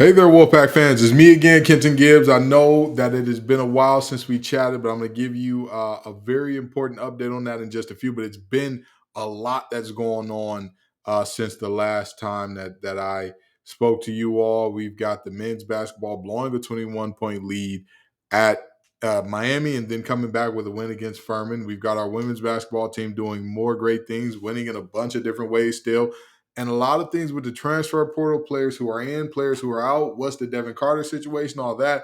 Hey there, Wolfpack fans. It's me again, Kenton Gibbs. I know that it has been a while since we chatted, but I'm going to give you a very important update on that in just a few. But it's been a lot that's going on since the last time that I spoke to you all. We've got the men's basketball blowing a 21-point lead at Miami and then coming back with a win against Furman. We've got our women's basketball team doing more great things, winning in a bunch of different ways still and a lot of things with the transfer portal, players who are in, players who are out. What's the Devin Carter situation? All that.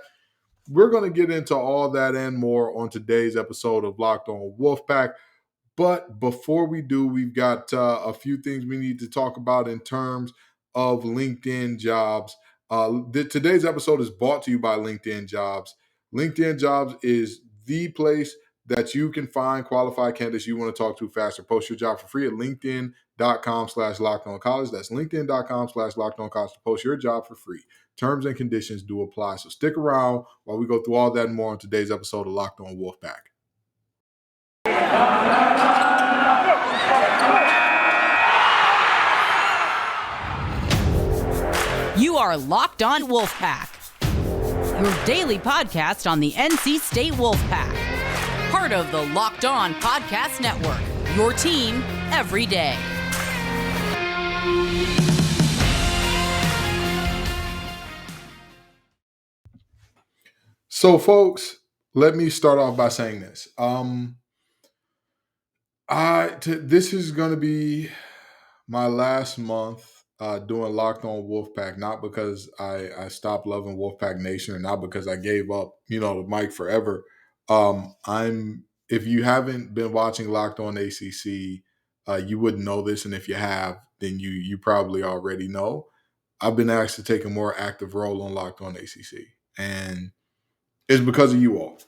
We're going to get into all that and more on today's episode of Locked On Wolfpack. But before we do, we've got a few things we need to talk about in terms of LinkedIn jobs. Today's episode is brought to you by LinkedIn Jobs. LinkedIn Jobs is the place that you can find qualified candidates you want to talk to faster. Post your job for free at linkedin.com/lockedoncollege. That's linkedin.com/lockedoncollege to post your job for free. Terms and conditions do apply. So stick around while we go through all that and more on today's episode of Locked On Wolfpack. You are Locked On Wolfpack, your daily podcast on the NC State Wolfpack. Part of the Locked On Podcast Network, your team every day. So, folks, let me start off by saying this. This is going to be my last month doing Locked On Wolfpack, not because I stopped loving Wolfpack Nation and not because I gave up, the mic forever. If you haven't been watching Locked On ACC, you wouldn't know this, and if you have, then you probably already know. I've been asked to take a more active role on Locked On ACC, and it's because of you all.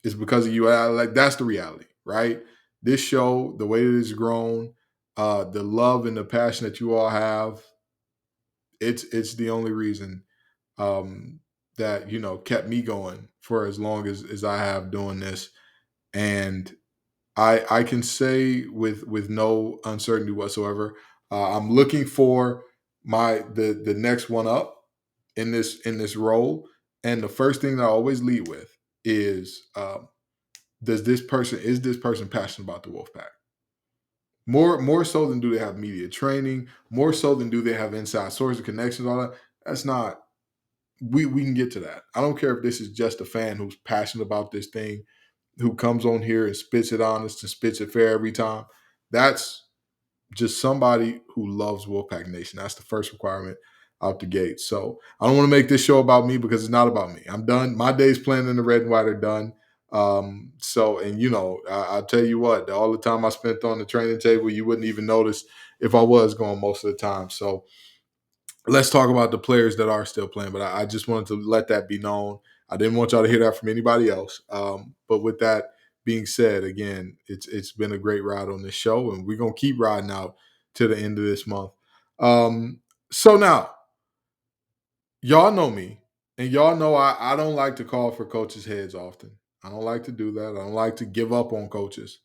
It's because of you. That's the reality, right? This show, the way that it's grown, the love and the passion that you all have, it's the only reason that kept me going for as long as I have doing this. And I can say with no uncertainty whatsoever, I'm looking for the next one up in this role. And the first thing that I always lead with is is this person passionate about the Wolfpack? More so than do they have media training, more so than do they have inside sources, connections, all that. That's not we can get to that. I don't care if this is just a fan who's passionate about this thing, who comes on here and spits it honest and spits it fair every time. That's just somebody who loves Wolfpack Nation. That's the first requirement out the gate. So I don't want to make this show about me because it's not about me. I'm done. My days playing in the red and white are done. I'll tell you what, all the time I spent on the training table, you wouldn't even notice if I was going most of the time. So let's talk about the players that are still playing. But I just wanted to let that be known. I didn't want y'all to hear that from anybody else. But with that being said, again, it's been a great ride on this show, and we're gonna keep riding out to the end of this month. So now, y'all know me, and y'all know I don't like to call for coaches' heads often. I don't like to do that. I don't like to give up on coaches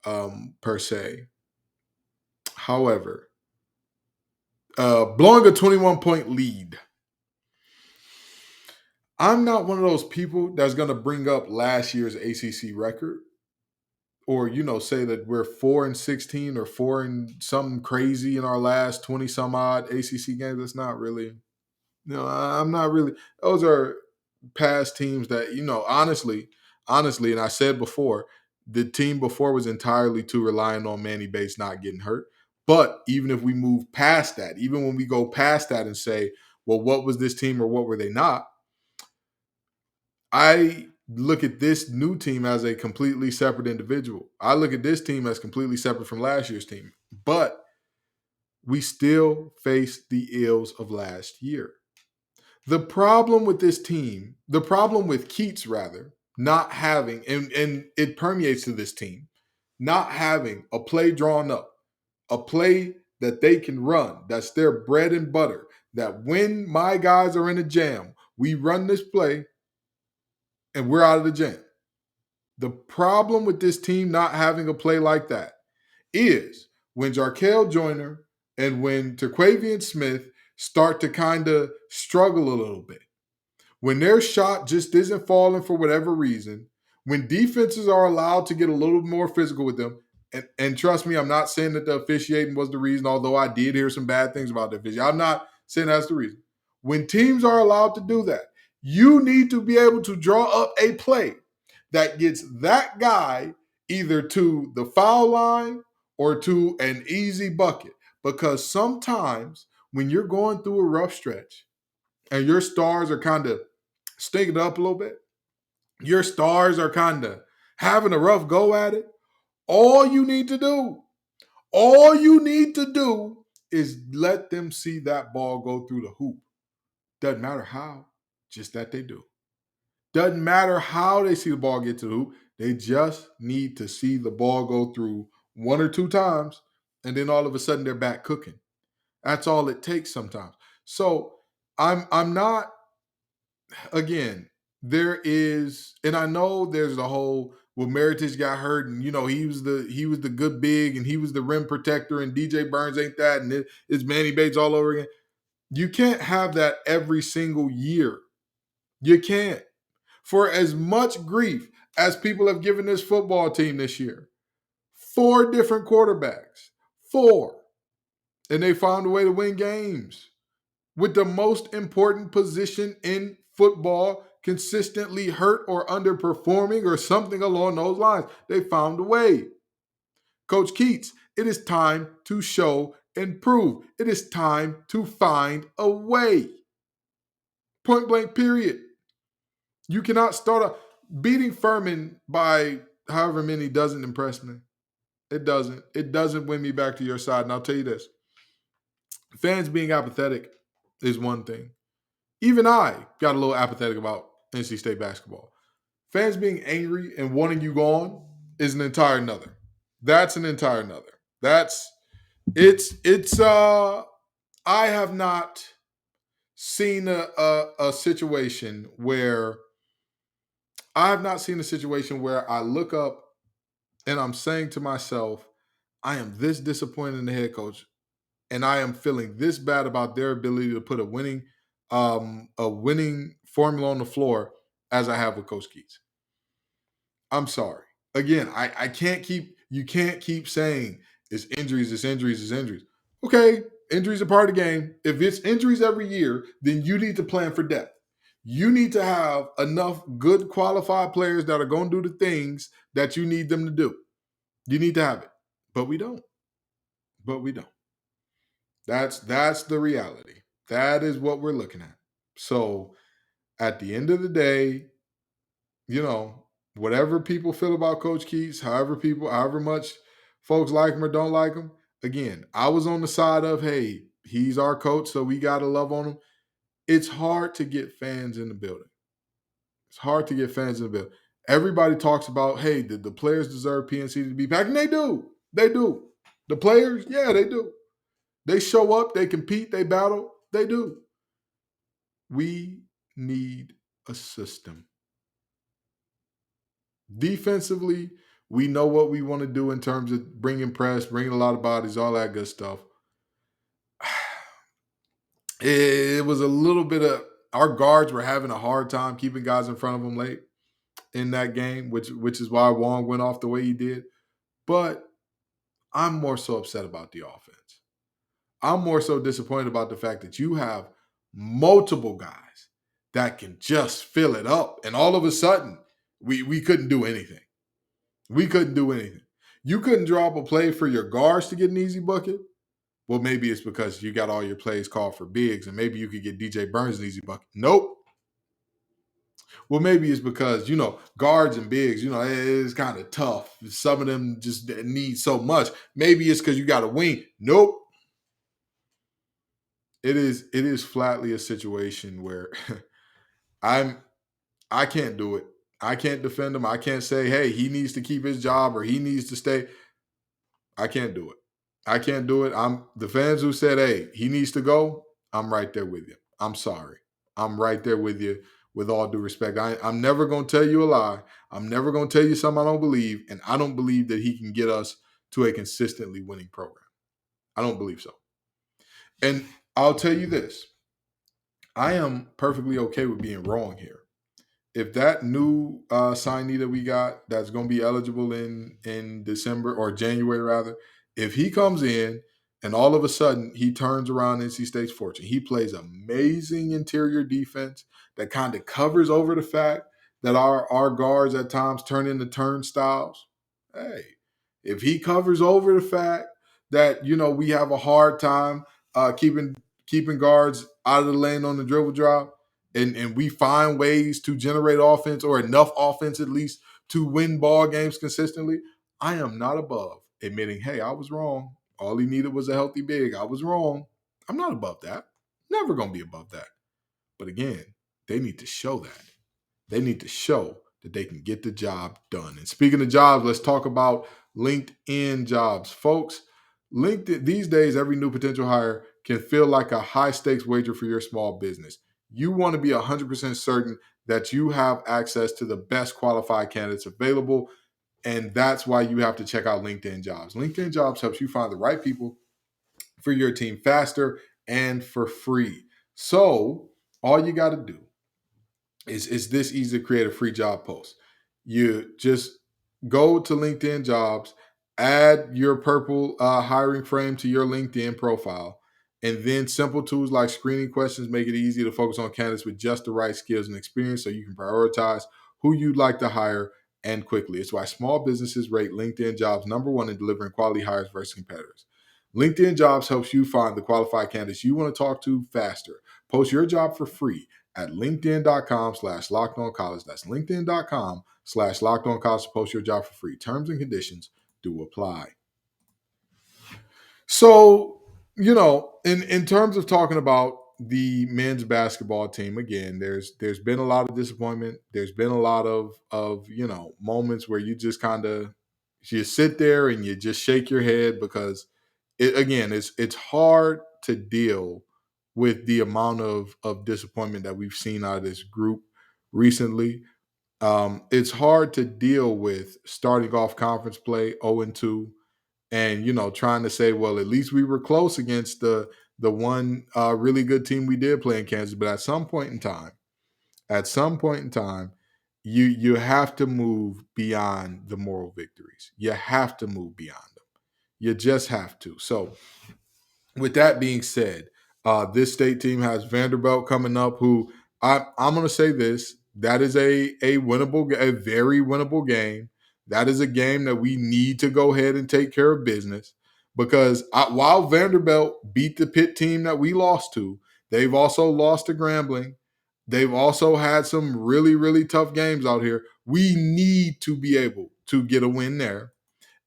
per se. However, blowing a 21-point lead. I'm not one of those people that's going to bring up last year's ACC record or, say that we're 4-16 or 4 and something crazy in our last 20 some odd ACC games. That's not really, I'm not really, those are past teams that, honestly, and I said before, the team before was entirely too reliant on Manny Bates not getting hurt. But even if we move past that, even when we go past that and say, well, what was this team or what were they not? I look at this new team as a completely separate individual. I look at this team as completely separate from last year's team. But we still face the ills of last year. The problem with this team, the problem with Keatts, rather, not having, and it permeates to this team, not having a play drawn up, a play that they can run, that's their bread and butter, that when my guys are in a jam, we run this play and we're out of the jam. The problem with this team not having a play like that is when Jarkel Joyner and when Terquavian Smith start to kind of struggle a little bit. When their shot just isn't falling for whatever reason, when defenses are allowed to get a little more physical with them, and trust me, I'm not saying that the officiating was the reason, although I did hear some bad things about the officiating. I'm not saying that's the reason. When teams are allowed to do that, you need to be able to draw up a play that gets that guy either to the foul line or to an easy bucket. Because sometimes when you're going through a rough stretch and your stars are kind of stinking up a little bit, your stars are kind of having a rough go at it, all you need to do, all you need to do is let them see that ball go through the hoop. Doesn't matter how, just that they do. Doesn't matter how they see the ball get to the hoop. They just need to see the ball go through one or two times, and then all of a sudden they're back cooking. That's all it takes sometimes. So I'm not, again, there is, and I know there's the whole, well, Meritage got hurt, and he was the good big, and he was the rim protector, and DJ Burns ain't that, and it's Manny Bates all over again. You can't have that every single year. You can't. For as much grief as people have given this football team this year, 4 different quarterbacks, 4, and they found a way to win games with the most important position in football consistently hurt or underperforming or something along those lines. They found a way. Coach Keatts, it is time to show and prove. It is time to find a way. Point blank, period. You cannot start beating Furman by however many doesn't impress me. It doesn't. It doesn't win me back to your side. And I'll tell you this. Fans being apathetic is one thing. Even I got a little apathetic about NC State basketball. Fans being angry and wanting you gone is an entire another. That's an entire another. I have not seen a situation where I look up and I'm saying to myself, I am this disappointed in the head coach, and I am feeling this bad about their ability to put a winning formula on the floor as I have with Coach Keatts. I'm sorry. Again, I can't keep, you can't keep saying it's injuries, it's injuries, it's injuries. Okay, injuries are part of the game. If it's injuries every year, then you need to plan for depth. You need to have enough good qualified players that are going to do the things that you need them to do. You need to have it. But we don't. That's the reality. That is what we're looking at. So at the end of the day, whatever people feel about Coach Keatts, however much folks like him or don't like him, again, I was on the side of, hey, he's our coach, so we got to love on him. It's hard to get fans in the building. Everybody talks about, hey, the players deserve PNC to be back, and they do. They do. The players, yeah, they do. They show up, they compete, they battle, they do. We need a system. Defensively, we know what we want to do in terms of bringing press, bringing a lot of bodies, all that good stuff. It was a little bit of, our guards were having a hard time keeping guys in front of them late in that game, which is why Wong went off the way he did. But I'm more so upset about the offense. I'm more so disappointed about the fact that you have multiple guys that can just fill it up. And all of a sudden, we couldn't do anything. We couldn't do anything. You couldn't draw up a play for your guards to get an easy bucket. Well, maybe it's because you got all your plays called for bigs, and maybe you could get DJ Burns an easy bucket. Nope. Well, maybe it's because, guards and bigs, it's kind of tough. Some of them just need so much. Maybe it's because you got a wing. Nope. It is flatly a situation where I can't do it. I can't defend him. I can't say, hey, he needs to keep his job or he needs to stay. I can't do it. I'm the fans who said, hey, he needs to go. I'm right there with you. I'm sorry. I'm right there with you with all due respect. I'm never going to tell you a lie. I'm never going to tell you something I don't believe. And I don't believe that he can get us to a consistently winning program. I don't believe so. And I'll tell you this: I am perfectly okay with being wrong here. If that new signee that we got that's going to be eligible in December or January rather, if he comes in and all of a sudden he turns around NC State's fortune, he plays amazing interior defense that kind of covers over the fact that our guards at times turn into turnstiles. Hey, if he covers over the fact that we have a hard time keeping guards out of the lane on the dribble drive, and we find ways to generate offense or enough offense at least to win ball games consistently, I am not above admitting, hey, I was wrong. All he needed was a healthy big. I was wrong. I'm not above that. Never going to be above that. But again, they need to show that. They need to show that they can get the job done. And speaking of jobs, let's talk about LinkedIn jobs. Folks, LinkedIn, these days, every new potential hire can feel like a high stakes wager for your small business. You want to be 100% certain that you have access to the best qualified candidates available. And that's why you have to check out LinkedIn jobs. LinkedIn jobs helps you find the right people for your team faster and for free. So all you got to do is this easy to create a free job post. You just go to LinkedIn jobs, add your purple hiring frame to your LinkedIn profile, and then simple tools like screening questions make it easy to focus on candidates with just the right skills and experience so you can prioritize who you'd like to hire and quickly. It's why small businesses rate LinkedIn jobs number one in delivering quality hires versus competitors. LinkedIn jobs helps you find the qualified candidates you want to talk to faster. Post your job for free at linkedin.com/lockedoncollege. That's linkedin.com/lockedoncollege to post your job for free. Terms and conditions do apply. So, in terms of talking about the men's basketball team, again, there's been a lot of disappointment. There's been a lot of moments where you just kind of you sit there and you just shake your head because it's hard to deal with the amount of disappointment that we've seen out of this group recently. It's hard to deal with starting off conference play 0-2 and trying to say, well, at least we were close against the one really good team we did play in Kansas. But at some point in time, you have to move beyond the moral victories. You have to move beyond them. You just have to. So with that being said, this state team has Vanderbilt coming up. Who I'm going to say this: that is a very winnable game. That is a game that we need to go ahead and take care of business because while Vanderbilt beat the Pitt team that we lost to, they've also lost to Grambling. They've also had some really, really tough games out here. We need to be able to get a win there.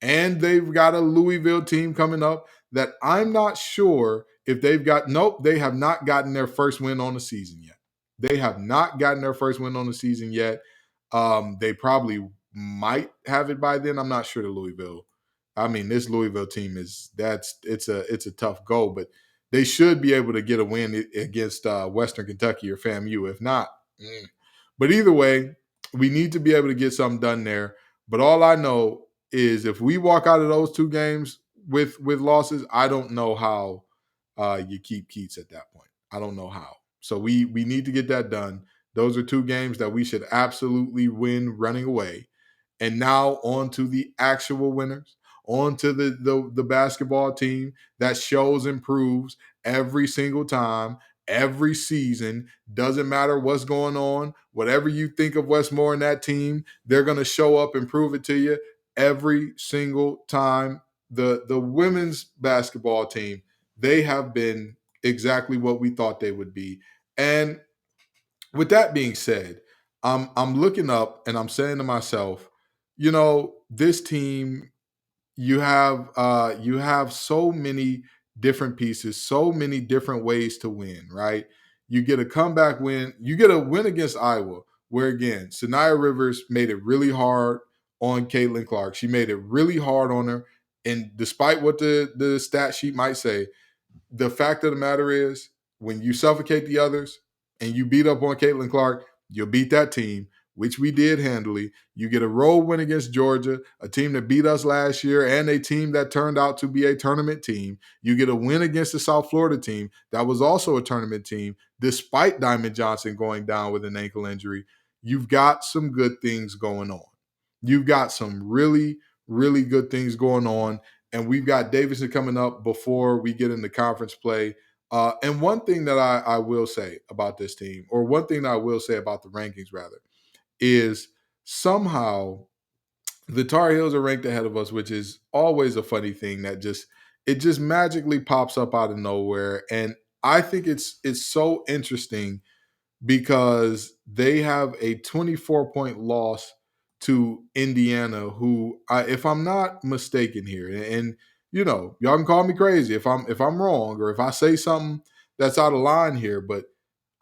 And they've got a Louisville team coming up that I'm not sure if they have not gotten their first win on the season yet. They have not gotten their first win on the season yet. They probably might have it by then. I'm not sure. This Louisville team it's a tough go, but they should be able to get a win against Western Kentucky or FAMU. If not, but either way, we need to be able to get something done there. But all I know is if we walk out of those two games with losses, I don't know how you keep Keatts at that point. I don't know how. So we need to get that done. Those are two games that we should absolutely win running away. And now on to the actual winners, on to the basketball team that shows and proves every single time, every season. Doesn't matter what's going on. Whatever you think of Westmore and that team, they're going to show up and prove it to you every single time. The women's basketball team, they have been exactly what we thought they would be. And with that being said, I'm looking up and I'm saying to myself, this team, you have so many different pieces, so many different ways to win, right? You get a comeback win, you get a win against Iowa, where again, Sanaya Rivers made it really hard on Caitlin Clark. She made it really hard on her. And despite what the stat sheet might say, the fact of the matter is, when you suffocate the others and you beat up on Caitlin Clark, you'll beat that team. which we did handily. You get a road win against Georgia, a team that beat us last year and a team that turned out to be a tournament team. You get a win against the South Florida team that was also a tournament team, despite Diamond Johnson going down with an ankle injury. You've got some good things going on. You've got some really, really good things going on. And we've got Davidson coming up before we get into conference play. And one thing that I will say about this team, or one thing that I will say about the rankings, rather, is somehow the Tar Heels are ranked ahead of us, which is always a funny thing that just magically pops up out of nowhere. And I think it's so interesting because they have a 24-point loss to Indiana, who, if I'm not mistaken here, and y'all can call me crazy if I'm wrong or if I say something that's out of line here, but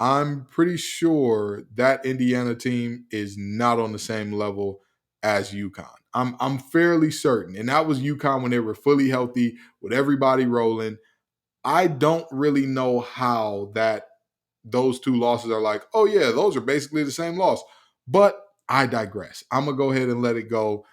I'm pretty sure that Indiana team is not on the same level as UConn. I'm fairly certain, and that was UConn when they were fully healthy with everybody rolling. I don't really know how those two losses are like, oh yeah, those are basically the same loss. But I digress. I'm gonna go ahead and let it go.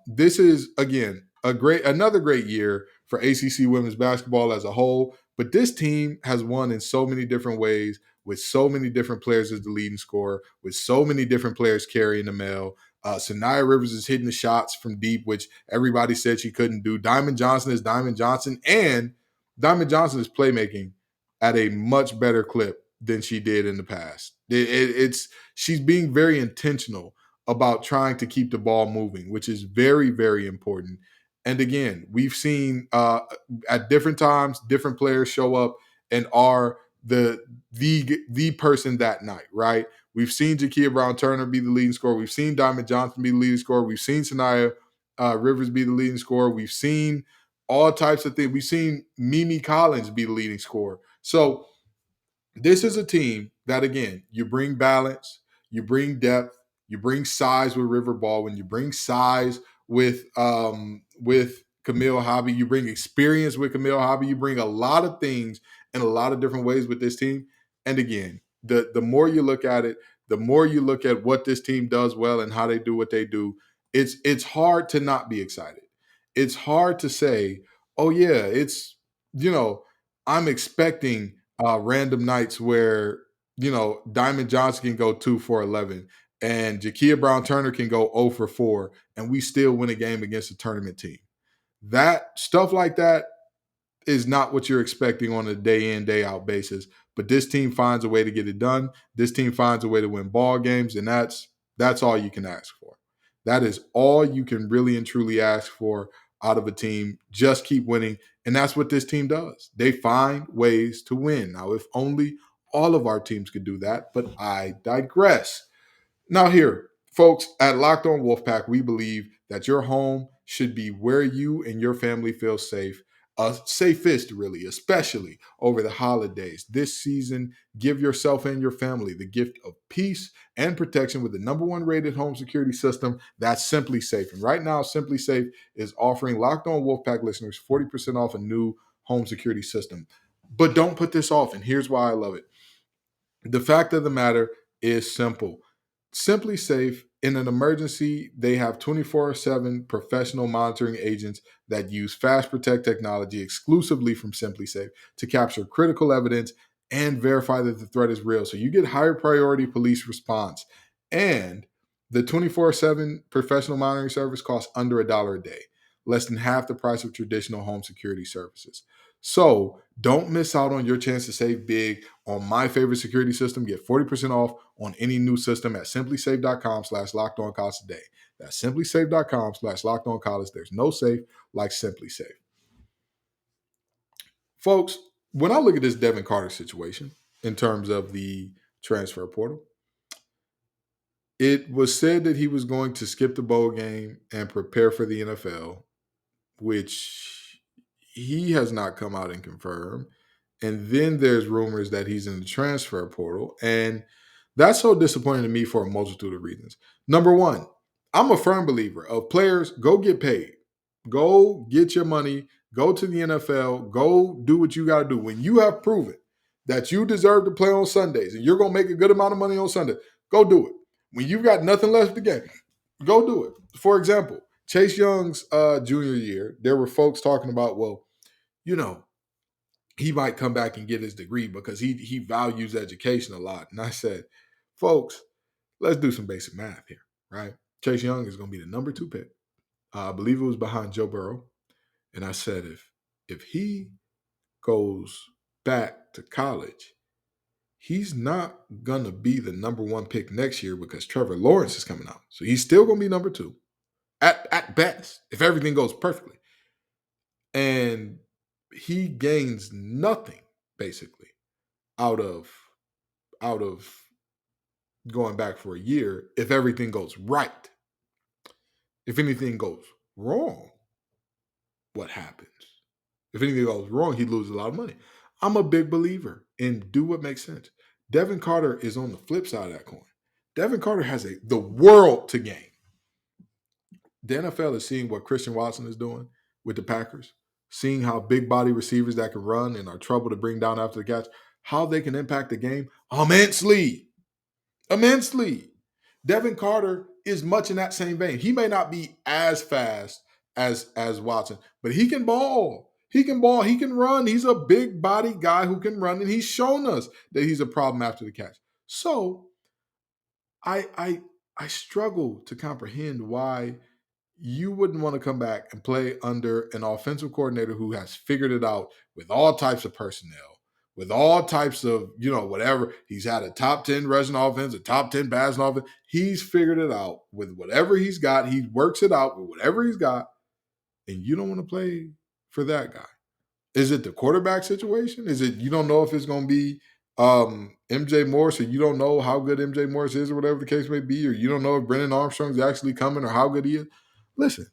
This is again another great year for ACC women's basketball as a whole. But this team has won in so many different ways, with so many different players as the leading scorer, with so many different players carrying the mail. Sanaya Rivers is hitting the shots from deep, which everybody said she couldn't do. Diamond Johnson is Diamond Johnson, and Diamond Johnson is playmaking at a much better clip than she did in the past. It's she's being very intentional about trying to keep the ball moving, which is very, very important. And again, we've seen at different times, different players show up and are the person that night, right? We've seen Jakia Brown Turner be the leading scorer. We've seen Diamond Johnson be the leading scorer. We've seen Sanaya Rivers be the leading scorer. We've seen all types of things. We've seen Mimi Collins be the leading scorer. So this is a team that, again, you bring balance, you bring depth, you bring size with River Baldwin, you bring size with Camille Hobby, you bring experience with Camille Hobby, you bring a lot of things in a lot of different ways with this team. And again, the more you look at it, the more you look at what this team does well and how they do what they do, it's hard to not be excited. It's hard to say, oh yeah, I'm expecting random nights where Diamond Johnson can go 2 for 11 and Jakia Brown Turner can go 0 for 4, and we still win a game against a tournament team. That stuff like that is not what you're expecting on a day in, day out basis. But this team finds a way to get it done. This team finds a way to win ball games, and that's all you can ask for. That is all you can really and truly ask for out of a team. Just keep winning. And that's what this team does. They find ways to win. Now, if only all of our teams could do that, but I digress. Now, here, folks, at Locked On Wolfpack, we believe that your home should be where you and your family feel safe, safest, really, especially over the holidays. This season, give yourself and your family the gift of peace and protection with the #1 rated home security system that's Simply Safe. And right now, Simply Safe is offering Locked On Wolfpack listeners 40% off a new home security system. But don't put this off, and here's why I love it. The fact of the matter is simple. Simply Safe, in an emergency, they have 24/7 professional monitoring agents that use Fast Protect technology exclusively from Simply Safe to capture critical evidence and verify that the threat is real. So you get higher priority police response. And the 24/7 professional monitoring service costs under $1 a day, less than half the price of traditional home security services. So don't miss out on your chance to save big on my favorite security system. Get 40% off on any new system at simplysafe.com/lockedoncollege today. That's simplysafe.com/lockedoncollege. There's no safe like Simply Safe. Folks, when I look at this Devin Carter situation in terms of the transfer portal, it was said that he was going to skip the bowl game and prepare for the NFL, which he has not come out and confirmed. And then there's rumors that he's in the transfer portal. And that's so disappointing to me for a multitude of reasons. Number one, I'm a firm believer of players, go get paid. Go get your money. Go to the NFL. Go do what you got to do. When you have proven that you deserve to play on Sundays and you're going to make a good amount of money on Sunday, go do it. When you've got nothing left to gain, go do it. For example, Chase Young's junior year, there were folks talking about, well, you know, he might come back and get his degree because he values education a lot. And I said, folks, let's do some basic math here, right? Chase Young is going to be the number 2 pick. I believe it was behind Joe Burrow. And I said, if he goes back to college, he's not going to be the number 1 pick next year because Trevor Lawrence is coming out. So he's still going to be number 2 at best, if everything goes perfectly. And he gains nothing, basically, out of going back for a year if everything goes right. If anything goes wrong, what happens? If anything goes wrong, he loses a lot of money. I'm a big believer in do what makes sense. Devin Carter is on the flip side of that coin. Devin Carter has the world to gain. The NFL is seeing what Christian Watson is doing with the Packers, seeing how big body receivers that can run and are trouble to bring down after the catch, how they can impact the game immensely. Immensely. Devin Carter is much in that same vein. He may not be as fast as Watson, but he can ball. He can ball. He can run. He's a big body guy who can run, and he's shown us that he's a problem after the catch. So I struggle to comprehend why you wouldn't want to come back and play under an offensive coordinator who has figured it out with all types of personnel, with all types of, whatever. He's had a top 10 rushing offense, a top 10 passing offense. He's figured it out with whatever he's got. He works it out with whatever he's got. And you don't want to play for that guy. Is it the quarterback situation? Is it you don't know if it's going to be MJ Morris, or you don't know how good MJ Morris is, or whatever the case may be, or you don't know if Brennan Armstrong's actually coming or how good he is? Listen,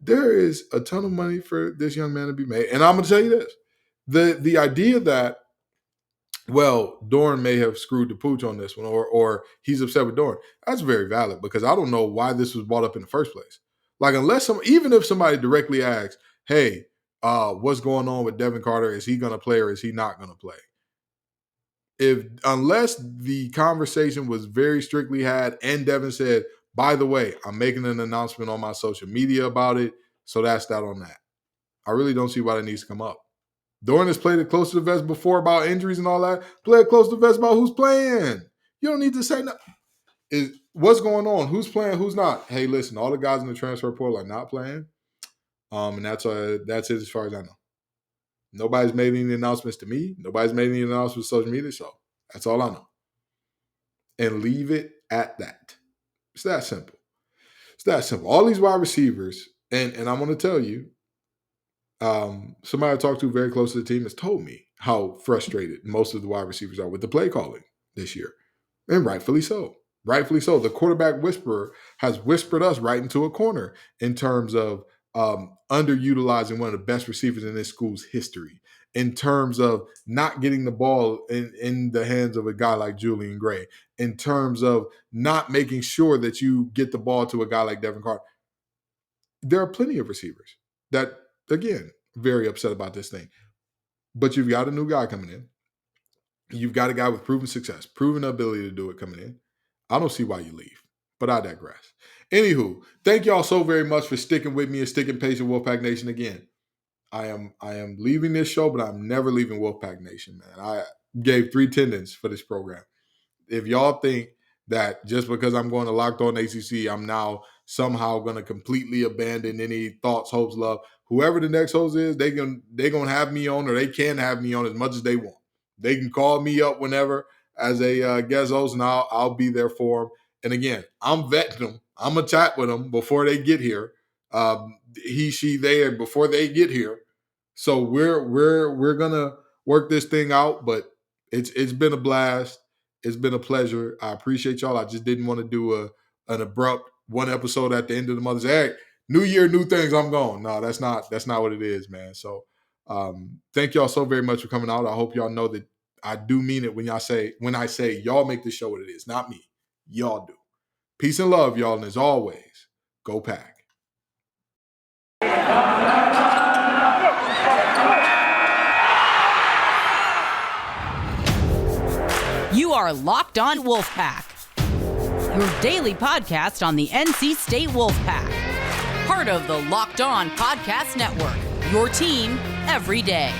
there is a ton of money for this young man to be made. And I'm going to tell you this. The idea that, well, Dorn may have screwed the pooch on this one, or he's upset with Dorn, that's very valid, because I don't know why this was brought up in the first place. Like, even if somebody directly asks, hey, what's going on with Devin Carter? Is he going to play or is he not going to play? Unless the conversation was very strictly had and Devin said, by the way, I'm making an announcement on my social media about it, so that's that on that. I really don't see why that needs to come up. Dorn has played it close to the vest before about injuries and all that. Play it close to the vest about who's playing. You don't need to say nothing. What's going on? Who's playing? Who's not? Hey, listen, all the guys in the transfer portal are not playing. And that's it as far as I know. Nobody's made any announcements to me. Nobody's made any announcements on social media, so that's all I know. And leave it at that. It's that simple. It's that simple. All these wide receivers, and I'm going to tell you, somebody I talked to very close to the team has told me how frustrated most of the wide receivers are with the play calling this year. And rightfully so. Rightfully so. The quarterback whisperer has whispered us right into a corner in terms of underutilizing one of the best receivers in this school's history, in terms of not getting the ball in the hands of a guy like Julian Gray, in terms of not making sure that you get the ball to a guy like Devin Carter. There are plenty of receivers that, again, very upset about this thing. But you've got a new guy coming in. You've got a guy with proven success, proven ability to do it coming in. I don't see why you leave, but I digress. Anywho, thank y'all so very much for sticking with me and sticking patient, Wolfpack Nation. Again, I am leaving this show, but I'm never leaving Wolfpack Nation, man. I gave 3 tendons for this program. If y'all think that just because I'm going to Locked On ACC, I'm now somehow going to completely abandon any thoughts, hopes, love, whoever the next host is, they're going to have me on, or they can have me on as much as they want. They can call me up whenever as a guest host, and I'll be there for them. And again, I'm vetting them. I'm going to chat with them before they get here. He, she, they, before they get here. So we're going to work this thing out, but it's been a blast. It's been a pleasure. I appreciate y'all. I just didn't want to do an abrupt one episode at the end of the month. Hey, new year, new things, I'm gone. No, that's not what it is, man. So thank y'all so very much for coming out. I hope y'all know that I do mean it when I say y'all make this show what it is. Not me. Y'all do. Peace and love, y'all. And as always, go Pack. You are Locked On Wolfpack, your daily podcast on the NC State Wolfpack. Part of the Locked On Podcast Network, your team every day.